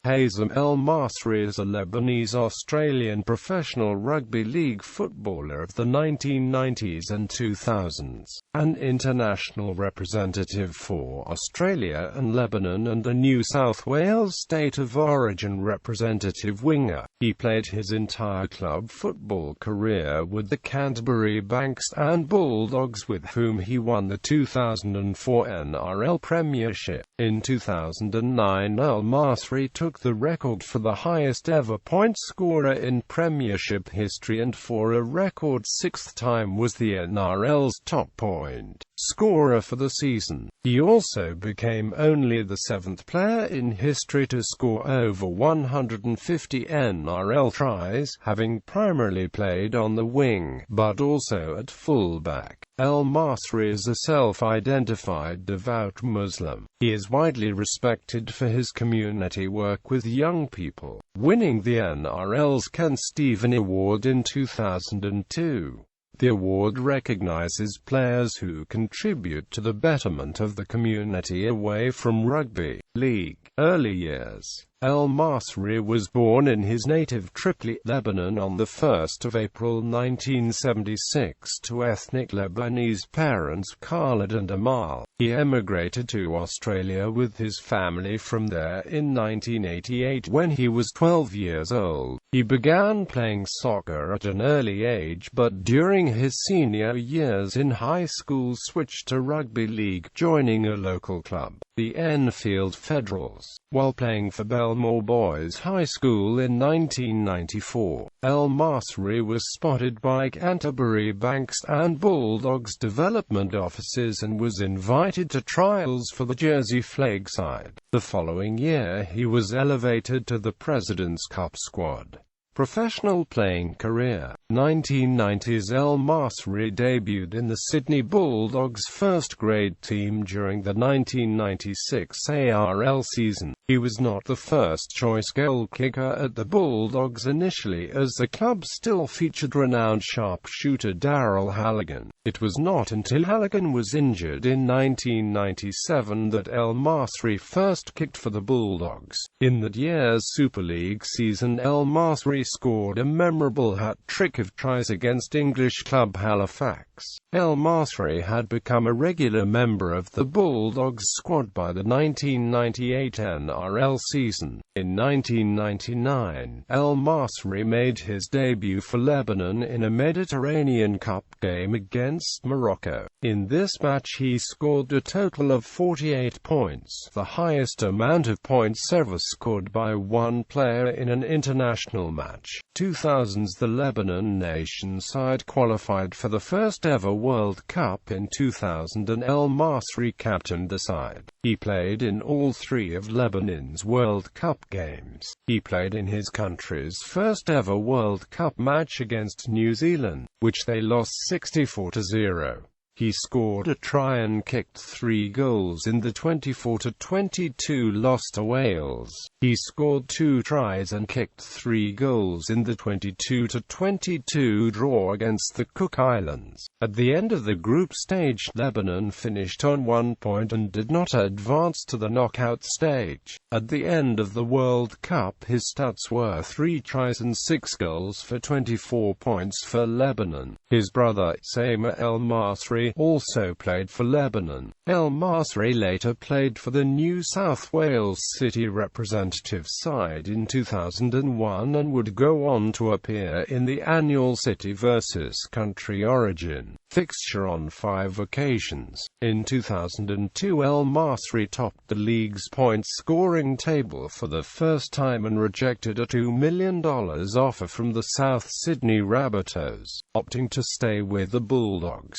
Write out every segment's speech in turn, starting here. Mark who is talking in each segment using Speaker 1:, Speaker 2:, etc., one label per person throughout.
Speaker 1: Hazem El Masri is a Lebanese Australian professional rugby league footballer of the 1990s and 2000s, an international representative for Australia and Lebanon and a New South Wales state of origin representative winger. He played his entire club football career with the Canterbury-Bankstown Bulldogs, with whom he won the 2004 NRL premiership. In 2009, El Masri took the record for the highest ever point scorer in premiership history, and for a record sixth time was the NRL's top point scorer for the season. He also became only the seventh player in history to score over 150 NRL tries, having primarily played on the wing, but also at fullback. El Masri is a self-identified devout Muslim. He is widely respected for his community work with young people, winning the NRL's Ken Stephen Award in 2002. The award recognizes players who contribute to the betterment of the community away from rugby league. Early years. El Masri was born in his native Tripoli, Lebanon on 1 April 1976 to ethnic Lebanese parents Khalid and Amal. He emigrated to Australia with his family from there in 1988 when he was 12 years old. He began playing soccer at an early age, but during his senior years in high school switched to rugby league, joining a local club, the Enfield Federals, while playing for Belmore Boys High School in 1994. El Masri was spotted by Canterbury-Bankstown Bulldogs development officers and was invited to trials for the Jersey Flag side. The following year he was elevated to the President's Cup squad. Professional playing career. 1990s. El Masri debuted in the Sydney Bulldogs first-grade team during the 1996 ARL season. He was not the first-choice goal kicker at the Bulldogs initially, as the club still featured renowned sharpshooter Daryl Halligan. It was not until Halligan was injured in 1997 that El Masri first kicked for the Bulldogs. In that year's Super League season, El Masri scored a memorable hat-trick of tries against English club Halifax. El Masri had become a regular member of the Bulldogs squad by the 1998 NRL season. In 1999, El Masri made his debut for Lebanon in a Mediterranean Cup game against Morocco. In this match he scored a total of 48 points, the highest amount of points ever scored by one player in an international match. 2000s. The Lebanon nation side qualified for the first ever World Cup in 2000 and El Masri captained the side. He played in all three of Lebanon's World Cup games. He played in his country's first ever World Cup match against New Zealand, which they lost 64-0. He scored a try and kicked 3 goals in the 24-22 loss to Wales. He scored 2 tries and kicked 3 goals in the 22-22 draw against the Cook Islands. At the end of the group stage, Lebanon finished on 1 point and did not advance to the knockout stage. At the end of the World Cup, his stats were 3 tries and 6 goals for 24 points for Lebanon. His brother, Hazem El Masri, also played for Lebanon. El Masri later played for the New South Wales City representative side in 2001 and would go on to appear in the annual City vs Country Origin fixture on 5 occasions. In 2002, El Masri topped the league's point-scoring table for the first time and rejected a $2 million offer from the South Sydney Rabbitohs, opting to stay with the Bulldogs.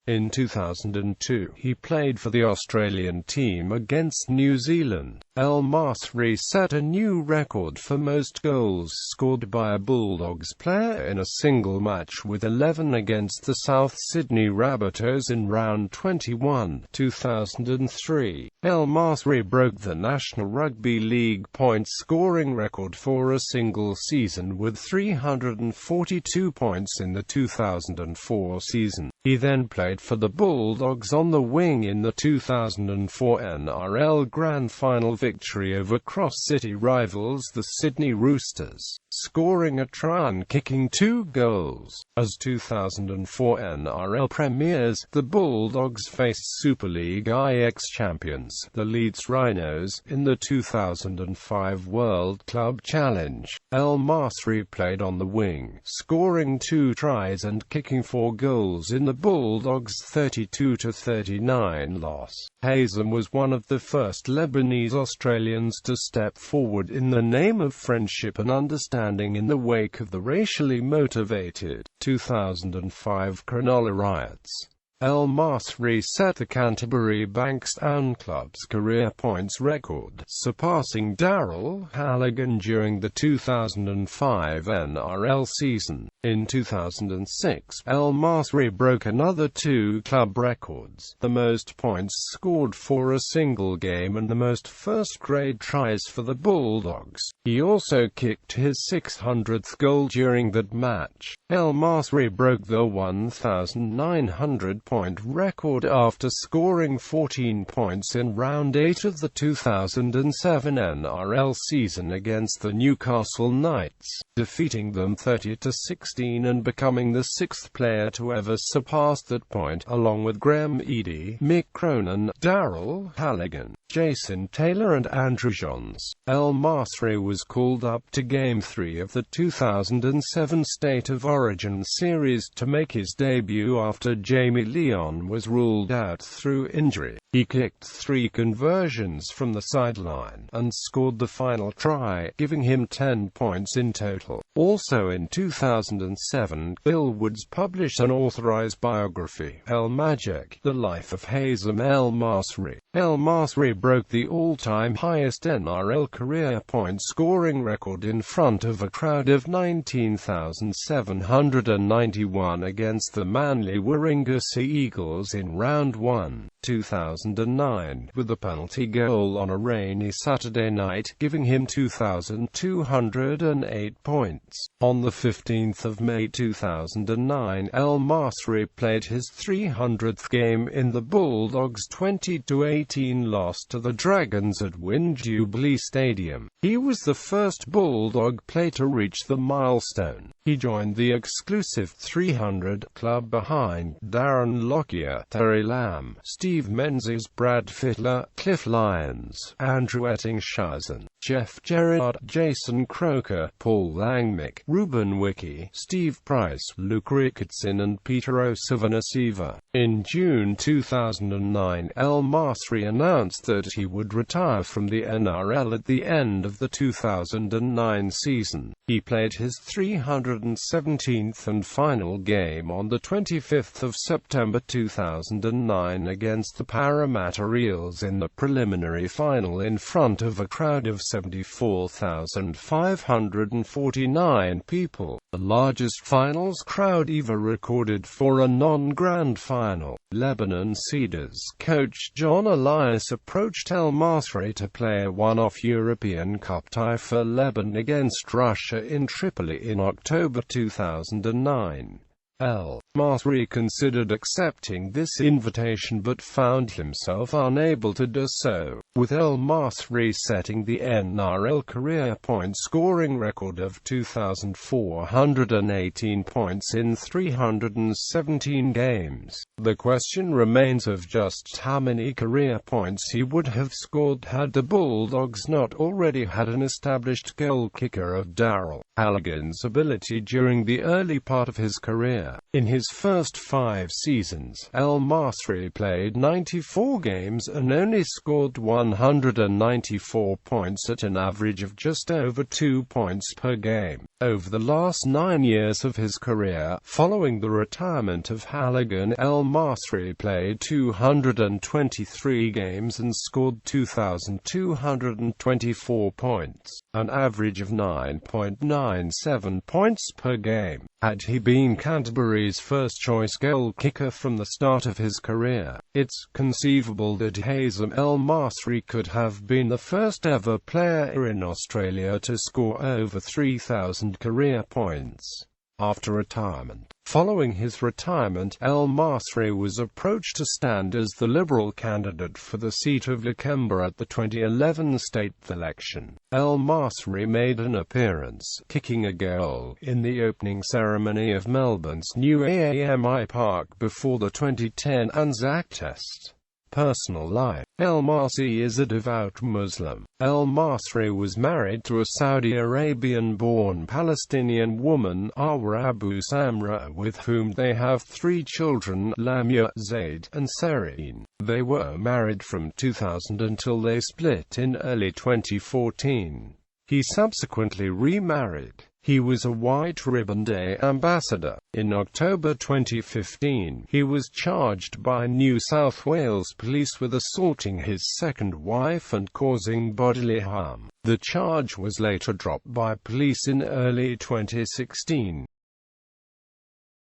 Speaker 1: In 2002, he played for the Australian team against New Zealand. El Masri set a new record for most goals scored by a Bulldogs player in a single match with 11 against the South Sydney Rabbitohs in round 21, 2003. El Masri broke the National Rugby League point-scoring record for a single season with 342 points in the 2004 season. He then played for the Bulldogs on the wing in the 2004 NRL Grand Final victory victory over cross-city rivals the Sydney Roosters, scoring a try and kicking 2 goals. As 2004 NRL premiers, the Bulldogs faced Super League IX champions, the Leeds Rhinos, in the 2005 World Club Challenge. El Masri played on the wing, scoring 2 tries and kicking 4 goals in the Bulldogs' 32-39 loss. Hazem was one of the first Lebanese Australians to step forward in the name of friendship and understanding in the wake of the racially motivated 2005 Cronulla riots. El Masri set the Canterbury-Bankstown club's career points record, surpassing Darryl Halligan during the 2005 NRL season. In 2006, El Masri broke another 2 club records, the most points scored for a single game and the most first-grade tries for the Bulldogs. He also kicked his 600th goal during that match. El Masri broke the 1,900-point record after scoring 14 points in round 8 of the 2007 NRL season against the Newcastle Knights, defeating them 30-16 and becoming the 6th player to ever surpass that point, along with Graham Eadie, Mick Cronin, Darryl Halligan, Jason Taylor and Andrew Johns. El Masri was called up to Game 3 of the 2007 State of Origin series to make his debut after Jamie Leon was ruled out through injury. He kicked 3 conversions from the sideline and scored the final try, giving him 10 points in total. Also in 2007, Bill Woods published an authorized biography, El Magic, The Life of Hazem El Masri. El Masri broke the all-time highest NRL career point-scoring record in front of a crowd of 19,791 against the Manly Warringah Sea Eagles in Round 1, 2009, with a penalty goal on a rainy Saturday night, giving him 2,208 points. On the 15th of May 2009, El Masri played his 300th game in the Bulldogs' 20-18 loss to the Dragons at Win Jubilee Stadium. He was the first Bulldog player to reach the milestone. He joined the exclusive 300 club behind Darren Lockyer, Terry Lamb, Steve Menzies, Brad Fittler, Cliff Lyons, Andrew Ettingshazen, Jeff Gerrard, Jason Croker, Paul Langmick, Ruben Wiki, Steve Price, Luke Ricketson and Peter O'Sivanasiva. In June 2009, El Masri announced that he would retire from the NRL at the end of the 2009 season. He played his 317th and final game on the 25th of September 2009 against the Parramatta Eels in the preliminary final in front of a crowd of 74,549 people, the largest finals crowd ever recorded for a non-grand final. Lebanon Cedars coach John Elias approached El Masri to play a one-off European Cup tie for Lebanon against Russia in Tripoli in October 2009. El Masri considered accepting this invitation but found himself unable to do so, with El Masri setting the NRL career point-scoring record of 2,418 points in 317 games. The question remains of just how many career points he would have scored had the Bulldogs not already had an established goal kicker of Darryl Halligan's ability during the early part of his career. In his first 5 seasons, El Masri played 94 games and only scored 194 points at an average of just over 2 points per game. Over the last 9 years of his career, following the retirement of Halligan, El Masri played 223 games and scored 2,224 points, an average of 9.97 points per game. Had he been Canterbury's first-choice goal kicker from the start of his career, it's conceivable that Hazem El Masri could have been the first ever player in Australia to score over 3,000 career points. after retirement. Following his retirement, El Masri was approached to stand as the Liberal candidate for the seat of Lakemba at the 2011 state election. El Masri made an appearance, kicking a goal, in the opening ceremony of Melbourne's new AAMI Park before the 2010 Anzac Test. Personal life. El Masri is a devout Muslim. El Masri was married to a Saudi Arabian-born Palestinian woman, Awa Abu Samra, with whom they have 3 children, Lamia, Zaid, and Serene. They were married from 2000 until they split in early 2014. He subsequently remarried. He was a White Ribbon Day ambassador. In October 2015, he was charged by New South Wales police with assaulting his second wife and causing bodily harm. The charge was later dropped by police in early 2016.